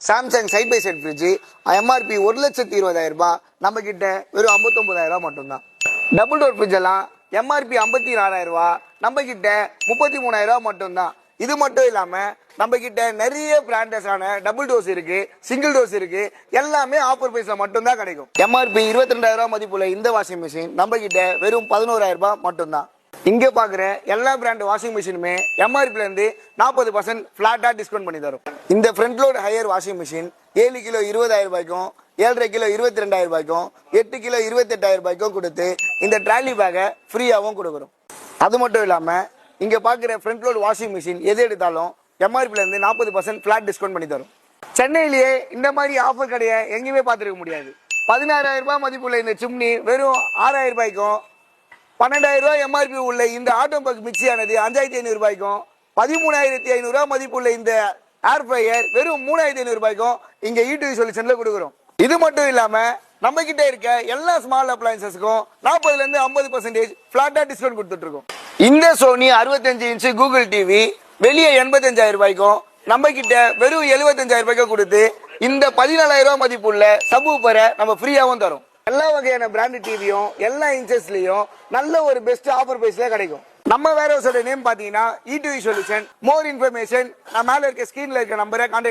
Samsung side by side fridge MRP 1,20,000 ரூபாய், நம்ம கிட்ட வெறும் 59,000 ரூபாய் மட்டும்தான். டபுள் டோர் ஃப்ரிட்ஜ் எல்லாம் எம்ஆர்பி 54,000 ரூபாய், நம்ம கிட்ட 33,000 ரூபாய் மட்டும்தான். இது மட்டும் இல்லாம நம்ம கிட்ட நிறைய பிராண்டஸான டபுள் டோஸ் இருக்கு, சிங்கிள் டோஸ் இருக்கு, எல்லாமே ஆஃபர் பிரைஸ்ல மட்டும்தான் கிடைக்கும். எம்ஆர்பி 22,000 ரூபாய் மதிப்புள்ள இந்த வாஷிங் மிஷின் நம்ம கிட்ட வெறும் 11,000 ரூபாய் மட்டும்தான். இங்க பாக்குற எல்லா பிராண்ட் வாஷிங் மிஷினுமே எம்ஆர்பில இருந்து 40% பிளாட்டா டிஸ்கவுண்ட் பண்ணி தரும். இந்த front load higher washing machine 7 kilo 20,000 ரூபாய்க்கும், 7.5 கிலோ 22,000 ரூபாய்க்கும், 8 கிலோ 28,000 ரூபாய்க்கும் கொடுத்து இந்த ட்ராலி பேக்கை ஃப்ரீயாகவும் கொடுக்குறோம். அது மட்டும் இல்லாம இங்க பாக்குற ஃப்ரண்ட் லோட் வாஷிங் மிஷின் எது எடுத்தாலும் எம்ஆர்பில இருந்து 40% பிளாட் டிஸ்கவுண்ட் பண்ணி தரும். சென்னையிலேயே இந்த மாதிரி ஆஃபர் கடையை எங்கேயுமே பார்த்துருக்க முடியாது. 16,000 ரூபாய் மதிப்புள்ள இந்த சிம்னி வெறும் 6,000 ரூபாய்க்கும், 12,000 ரூபாய் எம்ஆர்பி உள்ள இந்த ஆட்டோபக் மிக்சியானது 5,500 ரூபாய்க்கும், 13,500 ரூபாய் மதிப்புள்ள இந்த ஏர் ஃப்ரையர் வெறும் 3,500 ரூபாய்க்கும் இங்க E2V சொல்யூஷன்ல கொடுக்குறோம். இது மட்டும் இல்லாம நம்ம கிட்ட இருக்க எல்லா ஸ்மால் அப்ளையன்சஸ்க்கும் 40% இருந்து 50% பிளாட்டா டிஸ்கவுண்ட் கொடுத்துட்டு இருக்கோம். இந்த சோனி 65 இன்ச் கூகுள் டிவி வெளியே 85,000 ரூபாய்க்கும், நம்ம கிட்ட வெறும் 75,000 ரூபாய்க்கும் கொடுத்து இந்த 14,000 ரூபாய் மதிப்புள்ள சப்வூஃபரை நம்ம ஃப்ரீயாவும் தரும். எல்லா வகையான பிராண்ட் டிவியும் எல்லா இன்ச்சஸ்லயும் நல்ல ஒரு பெஸ்ட் ஆஃபர் பிரைஸ்ல கிடைக்கும். நம்ம வேற நேம் பாத்தீங்கன்னா E2V சொல்யூஷன். மோர் இன்ஃபர்மேஷன் நான் மேல இருக்க ஸ்கிரீன்ல இருக்க நம்பரை கான்டாக்ட்